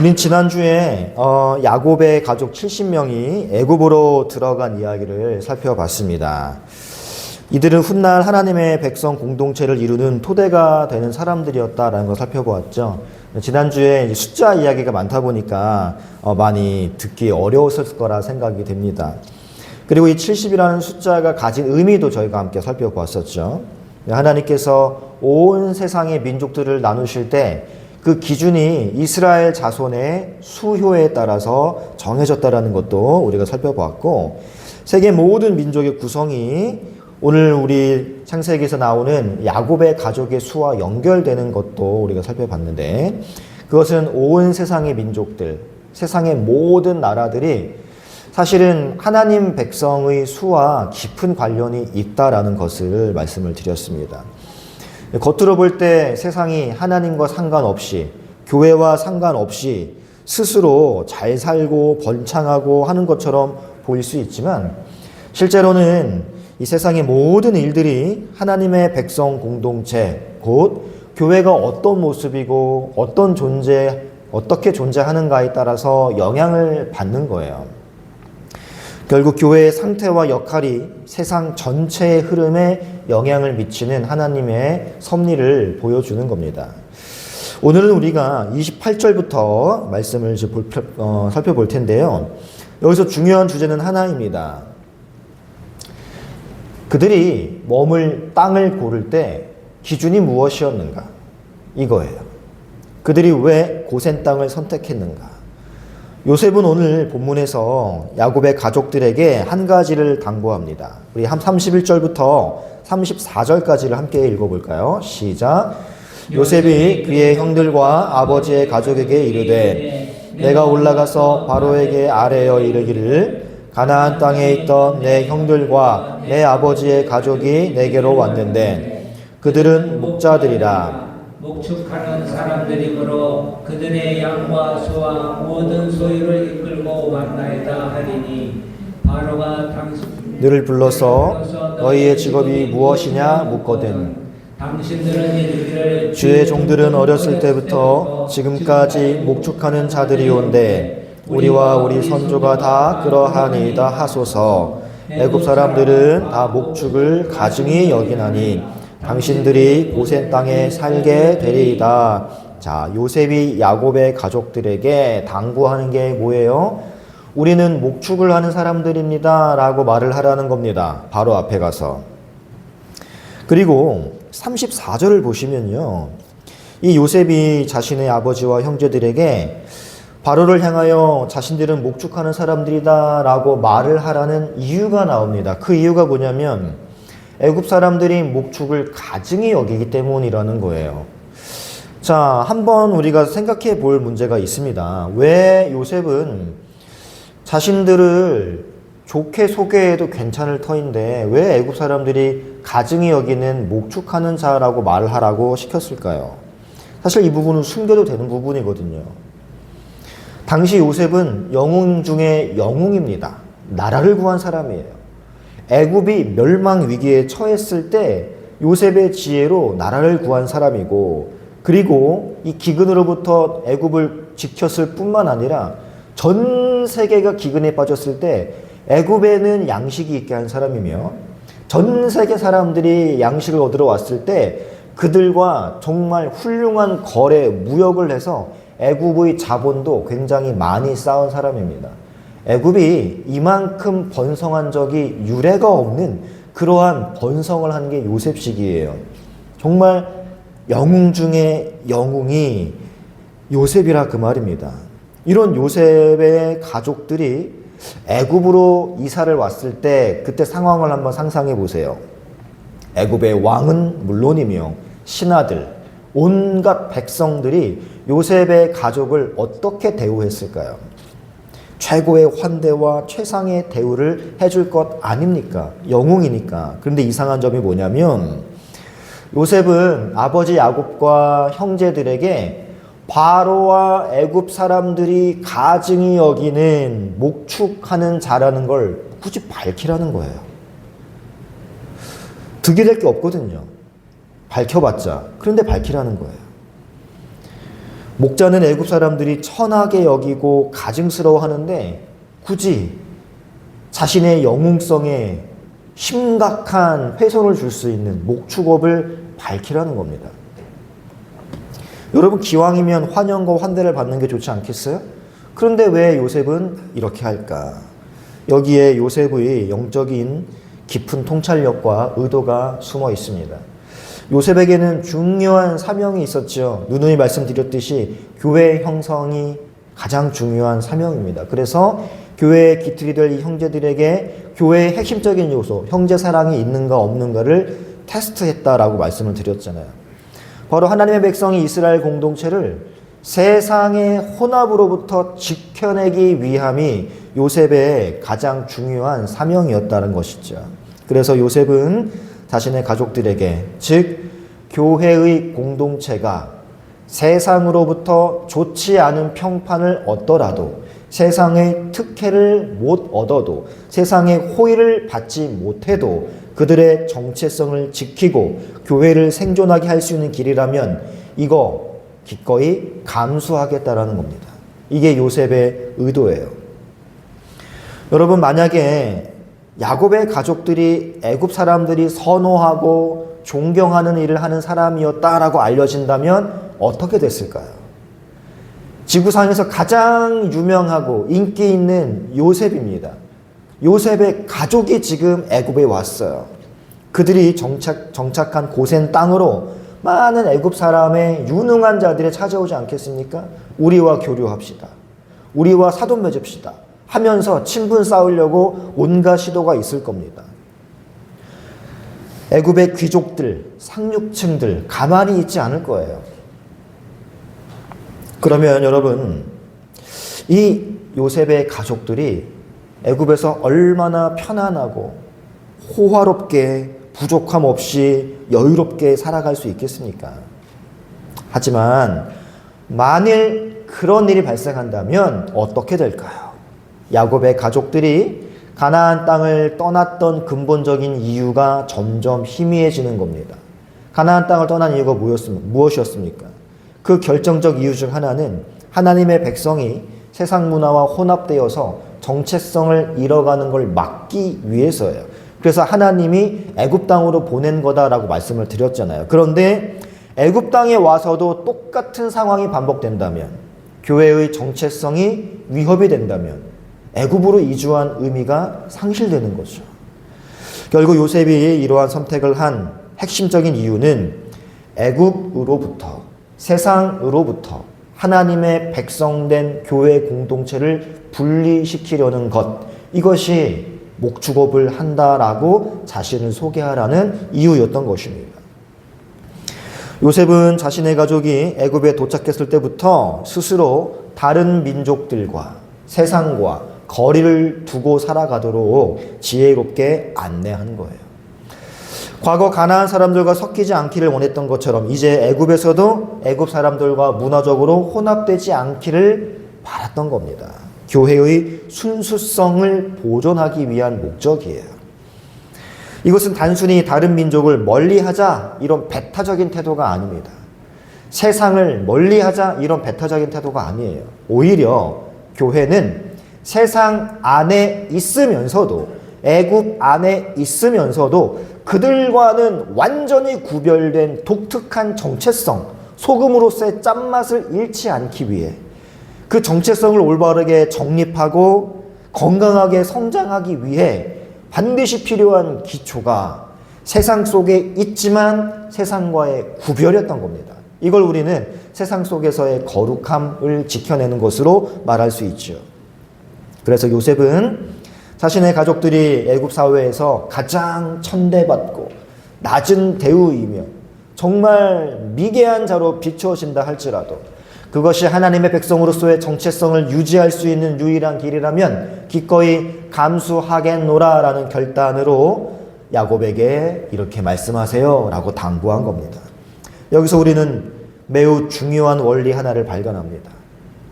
우린 지난주에 야곱의 가족 70명이 애굽으로 들어간 이야기를 살펴봤습니다. 이들은 훗날 하나님의 백성 공동체를 이루는 토대가 되는 사람들이었다라는 걸 살펴보았죠. 지난주에 숫자 이야기가 많다 보니까 많이 듣기 어려웠을 거라 생각이 됩니다. 그리고 이 70이라는 숫자가 가진 의미도 저희가 함께 살펴보았었죠. 하나님께서 온 세상의 민족들을 나누실 때 그 기준이 이스라엘 자손의 수효에 따라서 정해졌다라는 것도 우리가 살펴보았고, 세계 모든 민족의 구성이 오늘 우리 창세기에서 나오는 야곱의 가족의 수와 연결되는 것도 우리가 살펴봤는데, 그것은 온 세상의 민족들, 세상의 모든 나라들이 사실은 하나님 백성의 수와 깊은 관련이 있다라는 것을 말씀을 드렸습니다. 겉으로 볼 때 세상이 하나님과 상관없이, 교회와 상관없이 스스로 잘 살고 번창하고 하는 것처럼 보일 수 있지만, 실제로는 이 세상의 모든 일들이 하나님의 백성 공동체, 곧 교회가 어떤 모습이고 어떻게 존재하는가에 따라서 영향을 받는 거예요. 결국 교회의 상태와 역할이 세상 전체의 흐름에 영향을 미치는 하나님의 섭리를 보여주는 겁니다. 오늘은 우리가 28절부터 말씀을 살펴볼 텐데요. 여기서 중요한 주제는 하나입니다. 그들이 머물 땅을 고를 때 기준이 무엇이었는가? 이거예요. 그들이 왜 고센 땅을 선택했는가? 요셉은 오늘 본문에서 야곱의 가족들에게 한 가지를 당부합니다. 우리 31절부터 34절까지를 함께 읽어볼까요? 시작. 요셉이 그의 형들과 아버지의 가족에게 이르되 내가 올라가서 바로에게 아뢰어 이르기를 가나안 땅에 있던 내 형들과 내 아버지의 가족이 내게로 왔는데 그들은 목자들이라. 목축하는 사람들이므로 그들의 양과 소와 모든 소유를 이끌고 왔나이다 하리니 바로가 너를 불러서 너희의 직업이 무엇이냐 묻거든 당신들은 이르기를 주의 종들은 어렸을 때부터 지금까지 목축하는 자들이온데 우리와 우리 선조가 다 그러하니이다 하소서. 애굽 사람들은 다 목축을 가증히 여기나니 당신들이 고센 땅에 살게 되리이다. 자, 요셉이 야곱의 가족들에게 당부하는 게 뭐예요? 우리는 목축을 하는 사람들입니다 라고 말을 하라는 겁니다. 바로 앞에 가서. 그리고 34절을 보시면요, 이 요셉이 자신의 아버지와 형제들에게 바로를 향하여 자신들은 목축하는 사람들이다 라고 말을 하라는 이유가 나옵니다. 그 이유가 뭐냐면 애굽 사람들이 목축을 가증히 여기기 때문이라는 거예요. 자, 한번 우리가 생각해 볼 문제가 있습니다. 왜 요셉은 자신들을 좋게 소개해도 괜찮을 터인데 왜 애굽 사람들이 가증히 여기는 목축하는 자라고 말을 하라고 시켰을까요? 사실 이 부분은 숨겨도 되는 부분이거든요. 당시 요셉은 영웅 중에 영웅입니다. 나라를 구한 사람이에요. 애굽이 멸망 위기에 처했을 때 요셉의 지혜로 나라를 구한 사람이고, 그리고 이 기근으로부터 애굽을 지켰을 뿐만 아니라 전 세계가 기근에 빠졌을 때 애굽에는 양식이 있게 한 사람이며, 전 세계 사람들이 양식을 얻으러 왔을 때 그들과 정말 훌륭한 거래, 무역을 해서 애굽의 자본도 굉장히 많이 쌓은 사람입니다. 애굽이 이만큼 번성한 적이 유례가 없는 그러한 번성을 한 게 요셉식이에요. 정말 영웅 중에 영웅이 요셉이라 그 말입니다. 이런 요셉의 가족들이 애굽으로 이사를 왔을 때 그때 상황을 한번 상상해 보세요. 애굽의 왕은 물론이며 신하들, 온갖 백성들이 요셉의 가족을 어떻게 대우했을까요? 최고의 환대와 최상의 대우를 해줄 것 아닙니까? 영웅이니까. 그런데 이상한 점이 뭐냐면 요셉은 아버지 야곱과 형제들에게 바로와 애굽 사람들이 가증히 여기는 목축하는 자라는 걸 굳이 밝히라는 거예요. 득이 될 게 없거든요. 밝혀봤자. 그런데 밝히라는 거예요. 목자는 애굽 사람들이 천하게 여기고 가증스러워하는데 굳이 자신의 영웅성에 심각한 훼손을 줄 수 있는 목축업을 밝히라는 겁니다. 여러분, 기왕이면 환영과 환대를 받는 게 좋지 않겠어요? 그런데 왜 요셉은 이렇게 할까? 여기에 요셉의 영적인 깊은 통찰력과 의도가 숨어 있습니다. 요셉에게는 중요한 사명이 있었죠. 누누이 말씀드렸듯이 교회 형성이 가장 중요한 사명입니다. 그래서 교회의 기틀이 될 이 형제들에게 교회의 핵심적인 요소, 형제 사랑이 있는가 없는가를 테스트했다라고 말씀을 드렸잖아요. 바로 하나님의 백성이 이스라엘 공동체를 세상의 혼합으로부터 지켜내기 위함이 요셉의 가장 중요한 사명이었다는 것이죠. 그래서 요셉은 자신의 가족들에게, 즉 교회의 공동체가 세상으로부터 좋지 않은 평판을 얻더라도, 세상의 특혜를 못 얻어도, 세상의 호의를 받지 못해도 그들의 정체성을 지키고 교회를 생존하게 할 수 있는 길이라면 이거 기꺼이 감수하겠다라는 겁니다. 이게 요셉의 의도예요. 여러분, 만약에 야곱의 가족들이 애굽 사람들이 선호하고 존경하는 일을 하는 사람이었다라고 알려진다면 어떻게 됐을까요? 지구상에서 가장 유명하고 인기 있는 요셉입니다. 요셉의 가족이 지금 애굽에 왔어요. 그들이 정착한 고센 땅으로 많은 애굽 사람의 유능한 자들이 찾아오지 않겠습니까? 우리와 교류합시다. 우리와 사돈 맺읍시다. 하면서 친분 쌓으려고 온갖 시도가 있을 겁니다. 애굽의 귀족들, 상류층들 가만히 있지 않을 거예요. 그러면 여러분, 이 요셉의 가족들이 애굽에서 얼마나 편안하고 호화롭게 부족함 없이 여유롭게 살아갈 수 있겠습니까? 하지만 만일 그런 일이 발생한다면 어떻게 될까요? 야곱의 가족들이 가나안 땅을 떠났던 근본적인 이유가 점점 희미해지는 겁니다. 가나안 땅을 떠난 이유가 무엇이었습니까? 그 결정적 이유 중 하나는 하나님의 백성이 세상 문화와 혼합되어서 정체성을 잃어가는 걸 막기 위해서예요. 그래서 하나님이 애굽 땅으로 보낸 거다라고 말씀을 드렸잖아요. 그런데 애굽 땅에 와서도 똑같은 상황이 반복된다면, 교회의 정체성이 위협이 된다면 애굽으로 이주한 의미가 상실되는 거죠. 결국 요셉이 이러한 선택을 한 핵심적인 이유는 애굽으로부터, 세상으로부터 하나님의 백성된 교회 공동체를 분리시키려는 것, 이것이 목축업을 한다라고 자신을 소개하라는 이유였던 것입니다. 요셉은 자신의 가족이 애굽에 도착했을 때부터 스스로 다른 민족들과 세상과 거리를 두고 살아가도록 지혜롭게 안내한 거예요. 과거 가나안 사람들과 섞이지 않기를 원했던 것처럼 이제 애굽에서도 애굽 사람들과 문화적으로 혼합되지 않기를 바랐던 겁니다. 교회의 순수성을 보존하기 위한 목적이에요. 이것은 단순히 다른 민족을 멀리하자 이런 배타적인 태도가 아닙니다. 세상을 멀리하자 이런 배타적인 태도가 아니에요. 오히려 교회는 세상 안에 있으면서도, 애굽 안에 있으면서도 그들과는 완전히 구별된 독특한 정체성, 소금으로서의 짠맛을 잃지 않기 위해 그 정체성을 올바르게 정립하고 건강하게 성장하기 위해 반드시 필요한 기초가 세상 속에 있지만 세상과의 구별이었던 겁니다. 이걸 우리는 세상 속에서의 거룩함을 지켜내는 것으로 말할 수 있죠. 그래서 요셉은 자신의 가족들이 애굽 사회에서 가장 천대받고 낮은 대우이며 정말 미개한 자로 비추어진다 할지라도 그것이 하나님의 백성으로서의 정체성을 유지할 수 있는 유일한 길이라면 기꺼이 감수하겠노라라는 결단으로 야곱에게 이렇게 말씀하세요 라고 당부한 겁니다. 여기서 우리는 매우 중요한 원리 하나를 발견합니다.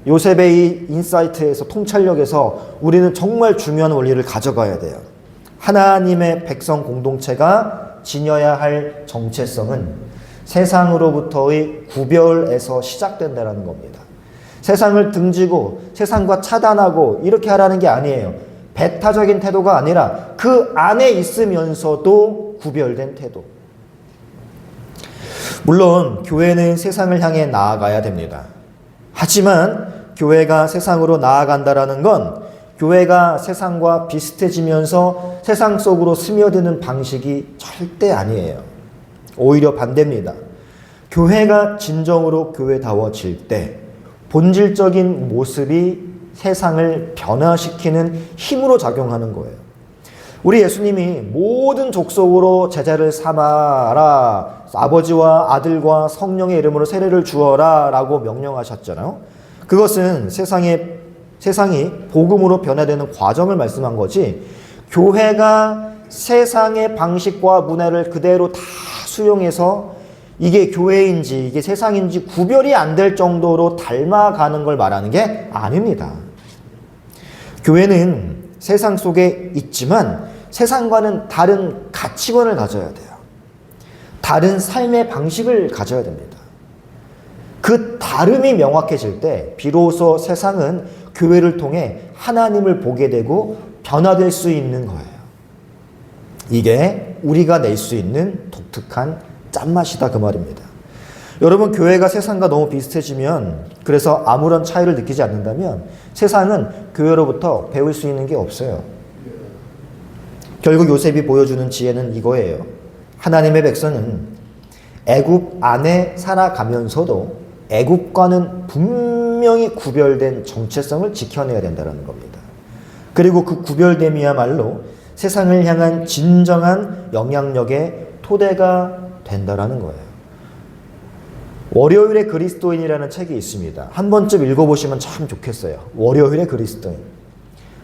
요셉의 이 인사이트에서, 통찰력에서 우리는 정말 중요한 원리를 가져가야 돼요. 하나님의 백성 공동체가 지녀야 할 정체성은 세상으로부터의 구별에서 시작된다는 겁니다. 세상을 등지고 세상과 차단하고 이렇게 하라는 게 아니에요. 배타적인 태도가 아니라 그 안에 있으면서도 구별된 태도. 물론 교회는 세상을 향해 나아가야 됩니다. 하지만 교회가 세상으로 나아간다라는 건 교회가 세상과 비슷해지면서 세상 속으로 스며드는 방식이 절대 아니에요. 오히려 반대입니다. 교회가 진정으로 교회다워질 때 본질적인 모습이 세상을 변화시키는 힘으로 작용하는 거예요. 우리 예수님이 모든 족속으로 제자를 삼아라, 아버지와 아들과 성령의 이름으로 세례를 주어라 라고 명령하셨잖아요. 그것은 세상이 복음으로 변화되는 과정을 말씀한 거지, 교회가 세상의 방식과 문화를 그대로 다 수용해서 이게 교회인지 이게 세상인지 구별이 안 될 정도로 닮아가는 걸 말하는 게 아닙니다. 교회는 세상 속에 있지만 세상과는 다른 가치관을 가져야 돼요. 다른 삶의 방식을 가져야 됩니다. 그 다름이 명확해질 때 비로소 세상은 교회를 통해 하나님을 보게 되고 변화될 수 있는 거예요. 이게 우리가 낼 수 있는 독특한 짠맛이다 그 말입니다. 여러분, 교회가 세상과 너무 비슷해지면, 그래서 아무런 차이를 느끼지 않는다면 세상은 교회로부터 배울 수 있는 게 없어요. 결국 요셉이 보여주는 지혜는 이거예요. 하나님의 백성은 애굽 안에 살아가면서도 애굽과는 분명히 구별된 정체성을 지켜내야 된다는 겁니다. 그리고 그 구별됨이야말로 세상을 향한 진정한 영향력의 토대가 된다라는 거예요. 월요일의 그리스도인이라는 책이 있습니다. 한 번쯤 읽어보시면 참 좋겠어요. 월요일의 그리스도인.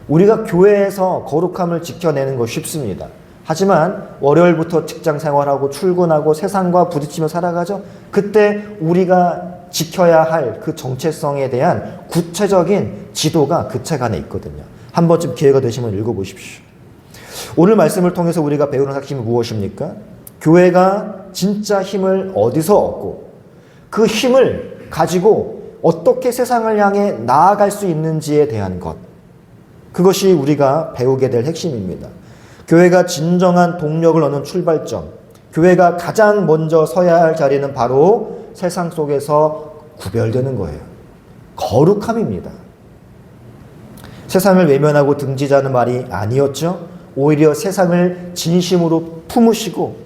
우리가 교회에서 거룩함을 지켜내는 거 쉽습니다. 하지만 월요일부터 직장 생활하고 출근하고 세상과 부딪히며 살아가죠. 그때 우리가 지켜야 할 그 정체성에 대한 구체적인 지도가 그 책 안에 있거든요. 한 번쯤 기회가 되시면 읽어보십시오. 오늘 말씀을 통해서 우리가 배우는 핵심이 무엇입니까? 교회가 진짜 힘을 어디서 얻고 그 힘을 가지고 어떻게 세상을 향해 나아갈 수 있는지에 대한 것. 그것이 우리가 배우게 될 핵심입니다. 교회가 진정한 동력을 얻는 출발점. 교회가 가장 먼저 서야 할 자리는 바로 세상 속에서 구별되는 거예요. 거룩함입니다. 세상을 외면하고 등지자는 말이 아니었죠. 오히려 세상을 진심으로 품으시고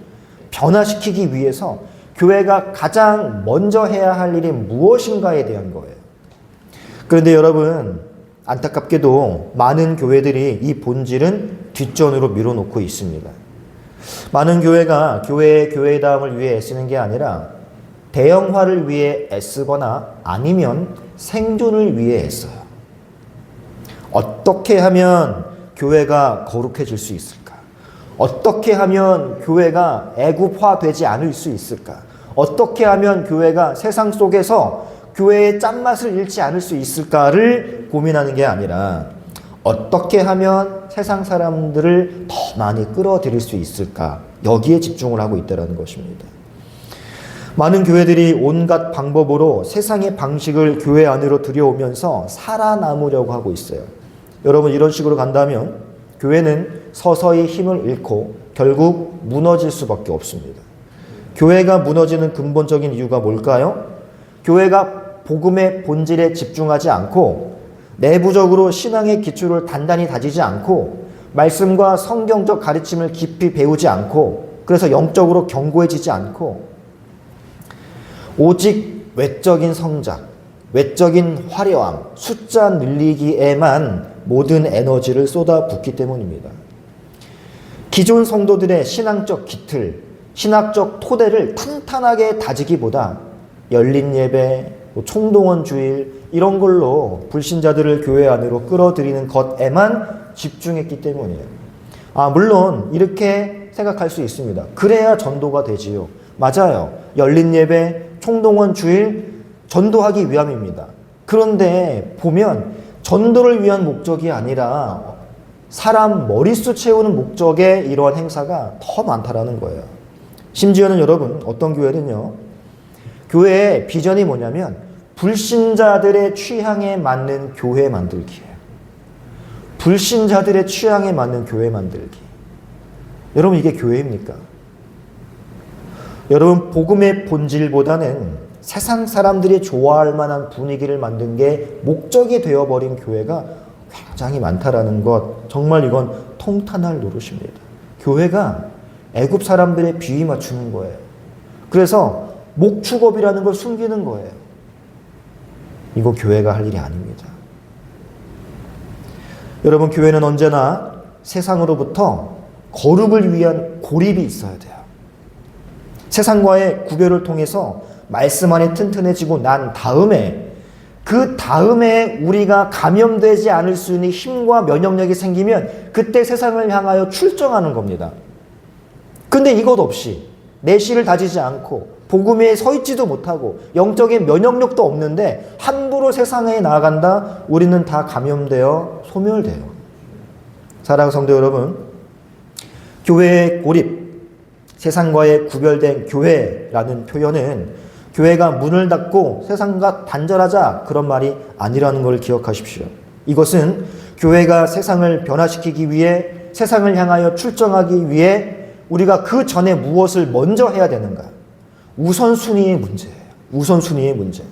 변화시키기 위해서 교회가 가장 먼저 해야 할 일이 무엇인가에 대한 거예요. 그런데 여러분, 안타깝게도 많은 교회들이 이 본질은 뒷전으로 밀어놓고 있습니다. 많은 교회가 교회의 교회다움을 위해 애쓰는 게 아니라 대형화를 위해 애쓰거나 아니면 생존을 위해 애써요. 어떻게 하면 교회가 거룩해질 수 있을까? 어떻게 하면 교회가 애굽화되지 않을 수 있을까? 어떻게 하면 교회가 세상 속에서 교회의 짠맛을 잃지 않을 수 있을까를 고민하는 게 아니라 어떻게 하면 세상 사람들을 더 많이 끌어들일 수 있을까? 여기에 집중을 하고 있다는 것입니다. 많은 교회들이 온갖 방법으로 세상의 방식을 교회 안으로 들여오면서 살아남으려고 하고 있어요. 여러분, 이런 식으로 간다면 교회는 서서히 힘을 잃고 결국 무너질 수밖에 없습니다. 교회가 무너지는 근본적인 이유가 뭘까요? 교회가 복음의 본질에 집중하지 않고 내부적으로 신앙의 기초를 단단히 다지지 않고 말씀과 성경적 가르침을 깊이 배우지 않고 그래서 영적으로 견고해지지 않고 오직 외적인 성장, 외적인 화려함, 숫자 늘리기에만 모든 에너지를 쏟아붓기 때문입니다. 기존 성도들의 신앙적 기틀, 신학적 토대를 탄탄하게 다지기보다 열린 예배, 총동원 주일 이런 걸로 불신자들을 교회 안으로 끌어들이는 것에만 집중했기 때문이에요. 물론 이렇게 생각할 수 있습니다. 그래야 전도가 되지요. 맞아요. 열린 예배, 총동원 주일 전도하기 위함입니다. 그런데 보면 전도를 위한 목적이 아니라 사람 머릿수 채우는 목적의 이러한 행사가 더 많다라는 거예요. 심지어는 여러분, 어떤 교회는요, 교회의 비전이 뭐냐면 불신자들의 취향에 맞는 교회 만들기예요. 불신자들의 취향에 맞는 교회 만들기. 여러분, 이게 교회입니까? 여러분, 복음의 본질보다는 세상 사람들이 좋아할 만한 분위기를 만든 게 목적이 되어버린 교회가 굉장히 많다라는 것, 정말 이건 통탄할 노릇입니다. 교회가 애굽 사람들의 비위 맞추는 거예요. 그래서 목축업이라는 걸 숨기는 거예요. 이거 교회가 할 일이 아닙니다. 여러분, 교회는 언제나 세상으로부터 거룩을 위한 고립이 있어야 돼요. 세상과의 구별을 통해서 말씀 안에 튼튼해지고 난 다음에, 그 다음에 우리가 감염되지 않을 수 있는 힘과 면역력이 생기면 그때 세상을 향하여 출정하는 겁니다. 근데 이것 없이 내실을 다지지 않고 복음에 서 있지도 못하고 영적인 면역력도 없는데 함부로 세상에 나아간다? 우리는 다 감염되어 소멸돼요. 사랑하는 성도 여러분, 교회의 고립, 세상과의 구별된 교회라는 표현은 교회가 문을 닫고 세상과 단절하자, 그런 말이 아니라는 걸 기억하십시오. 이것은 교회가 세상을 변화시키기 위해, 세상을 향하여 출정하기 위해 우리가 그 전에 무엇을 먼저 해야 되는가? 우선순위의 문제예요. 우선순위의 문제.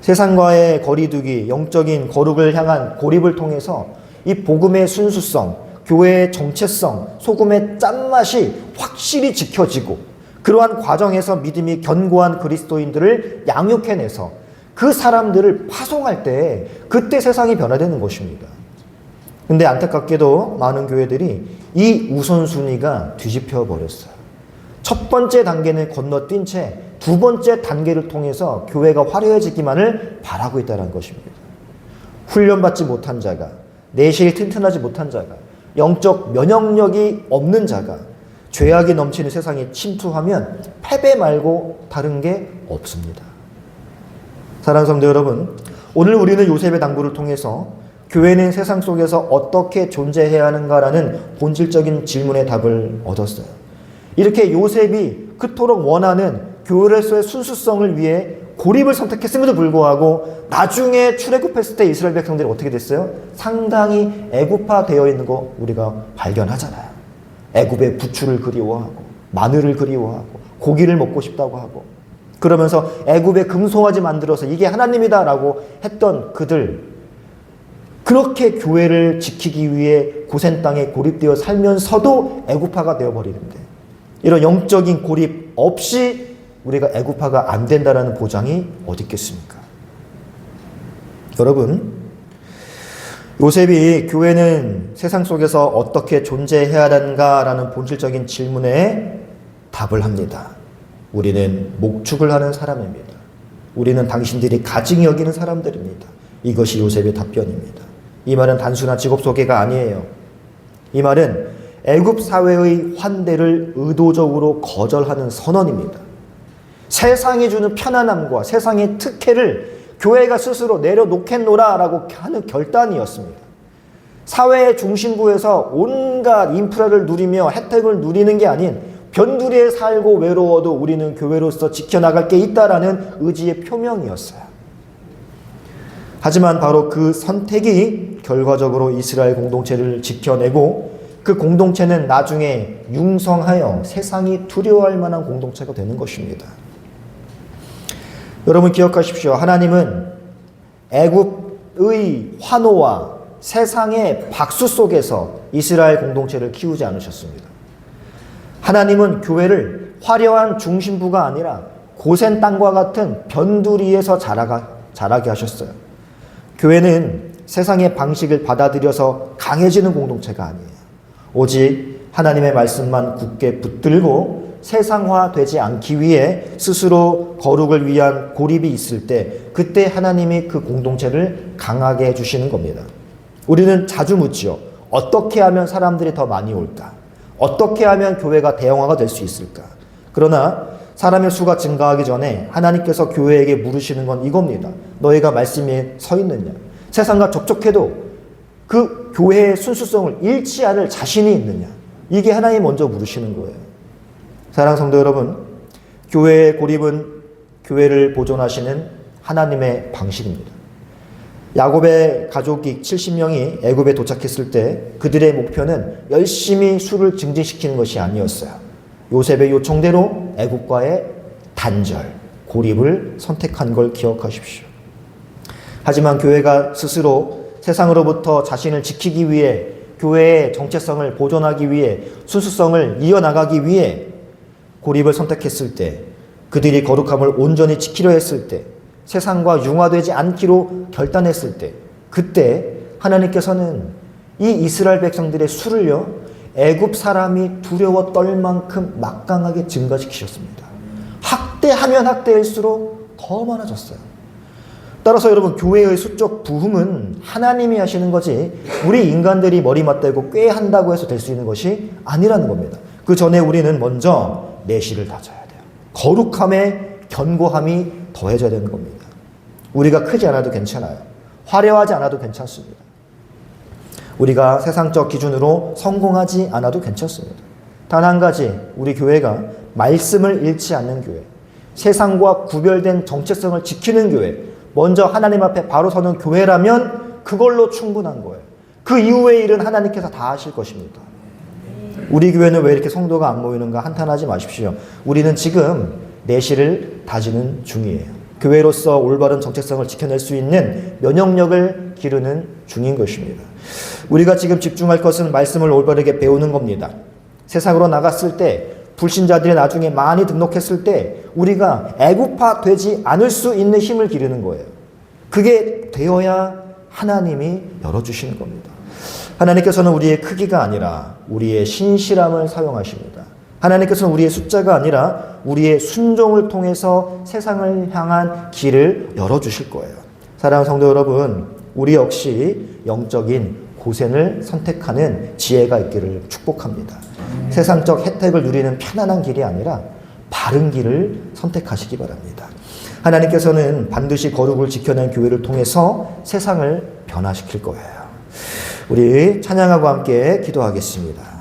세상과의 거리두기, 영적인 거룩을 향한 고립을 통해서 이 복음의 순수성, 교회의 정체성, 소금의 짠맛이 확실히 지켜지고, 그러한 과정에서 믿음이 견고한 그리스도인들을 양육해내서 그 사람들을 파송할 때, 그때 세상이 변화되는 것입니다. 근데 안타깝게도 많은 교회들이 이 우선순위가 뒤집혀 버렸어요. 첫 번째 단계는 건너뛴 채 두 번째 단계를 통해서 교회가 화려해지기만을 바라고 있다는 것입니다. 훈련받지 못한 자가, 내실이 튼튼하지 못한 자가, 영적 면역력이 없는 자가 죄악이 넘치는 세상에 침투하면 패배 말고 다른 게 없습니다. 사랑하는 성도 여러분, 오늘 우리는 요셉의 당부를 통해서 교회는 세상 속에서 어떻게 존재해야 하는가라는 본질적인 질문의 답을 얻었어요. 이렇게 요셉이 그토록 원하는 교회로서의 순수성을 위해 고립을 선택했음에도 불구하고 나중에 출애굽했을 때 이스라엘 백성들이 어떻게 됐어요? 상당히 애굽화되어 있는 거 우리가 발견하잖아요. 애굽의 부추를 그리워하고 마늘을 그리워하고 고기를 먹고 싶다고 하고, 그러면서 애굽의 금송아지 만들어서 이게 하나님이다라고 했던 그들, 그렇게 교회를 지키기 위해 고센 땅에 고립되어 살면서도 애굽화가 되어버리는데, 이런 영적인 고립 없이 우리가 애굽화가 안 된다는 보장이 어디 있겠습니까? 여러분, 요셉이 교회는 세상 속에서 어떻게 존재해야 하는가라는 본질적인 질문에 답을 합니다. 우리는 목축을 하는 사람입니다. 우리는 당신들이 가증히 여기는 사람들입니다. 이것이 요셉의 답변입니다. 이 말은 단순한 직업 소개가 아니에요. 이 말은 애굽 사회의 환대를 의도적으로 거절하는 선언입니다. 세상이 주는 편안함과 세상의 특혜를 교회가 스스로 내려놓겠노라라고 하는 결단이었습니다. 사회의 중심부에서 온갖 인프라를 누리며 혜택을 누리는 게 아닌 변두리에 살고 외로워도 우리는 교회로서 지켜나갈 게 있다라는 의지의 표명이었어요. 하지만 바로 그 선택이 결과적으로 이스라엘 공동체를 지켜내고, 그 공동체는 나중에 융성하여 세상이 두려워할 만한 공동체가 되는 것입니다. 여러분 기억하십시오. 하나님은 애굽의 환호와 세상의 박수 속에서 이스라엘 공동체를 키우지 않으셨습니다. 하나님은 교회를 화려한 중심부가 아니라 고센 땅과 같은 변두리에서 자라게 하셨어요. 교회는 세상의 방식을 받아들여서 강해지는 공동체가 아니에요. 오직 하나님의 말씀만 굳게 붙들고 세상화되지 않기 위해 스스로 거룩을 위한 고립이 있을 때, 그때 하나님이 그 공동체를 강하게 해주시는 겁니다. 우리는 자주 묻죠. 어떻게 하면 사람들이 더 많이 올까? 어떻게 하면 교회가 대형화가 될 수 있을까? 그러나 사람의 수가 증가하기 전에 하나님께서 교회에게 물으시는 건 이겁니다. 너희가 말씀에 서 있느냐? 세상과 접촉해도 그 교회의 순수성을 잃지 않을 자신이 있느냐? 이게 하나님 먼저 물으시는 거예요. 사랑하는 성도 여러분, 교회의 고립은 교회를 보존하시는 하나님의 방식입니다. 야곱의 가족이 70명이 애굽에 도착했을 때 그들의 목표는 열심히 수를 증진시키는 것이 아니었어요. 요셉의 요청대로 애굽과의 단절, 고립을 선택한 걸 기억하십시오. 하지만 교회가 스스로 세상으로부터 자신을 지키기 위해, 교회의 정체성을 보존하기 위해, 순수성을 이어나가기 위해 고립을 선택했을 때, 그들이 거룩함을 온전히 지키려 했을 때, 세상과 융화되지 않기로 결단했을 때, 그때 하나님께서는 이 이스라엘 백성들의 수를요, 애굽 사람이 두려워 떨 만큼 막강하게 증가시키셨습니다. 학대하면 학대일수록 더 많아졌어요. 따라서 여러분, 교회의 수적 부흥은 하나님이 하시는 거지 우리 인간들이 머리 맞대고 꾀한다고 해서 될 수 있는 것이 아니라는 겁니다. 그 전에 우리는 먼저 내실을 다져야 돼요. 거룩함에 견고함이 더해져야 되는 겁니다. 우리가 크지 않아도 괜찮아요. 화려하지 않아도 괜찮습니다. 우리가 세상적 기준으로 성공하지 않아도 괜찮습니다. 단 한 가지, 우리 교회가 말씀을 잃지 않는 교회, 세상과 구별된 정체성을 지키는 교회, 먼저 하나님 앞에 바로 서는 교회라면 그걸로 충분한 거예요. 그 이후의 일은 하나님께서 다 하실 것입니다. 우리 교회는 왜 이렇게 성도가 안 모이는가 한탄하지 마십시오. 우리는 지금 내실을 다지는 중이에요. 교회로서 올바른 정체성을 지켜낼 수 있는 면역력을 기르는 중인 것입니다. 우리가 지금 집중할 것은 말씀을 올바르게 배우는 겁니다. 세상으로 나갔을 때, 불신자들이 나중에 많이 등록했을 때 우리가 애국파 되지 않을 수 있는 힘을 기르는 거예요. 그게 되어야 하나님이 열어주시는 겁니다. 하나님께서는 우리의 크기가 아니라 우리의 신실함을 사용하십니다. 하나님께서는 우리의 숫자가 아니라 우리의 순종을 통해서 세상을 향한 길을 열어주실 거예요. 사랑하는 성도 여러분, 우리 역시 영적인 고생을 선택하는 지혜가 있기를 축복합니다. 세상적 혜택을 누리는 편안한 길이 아니라 바른 길을 선택하시기 바랍니다. 하나님께서는 반드시 거룩을 지켜낸 교회를 통해서 세상을 변화시킬 거예요. 우리 찬양하고 함께 기도하겠습니다.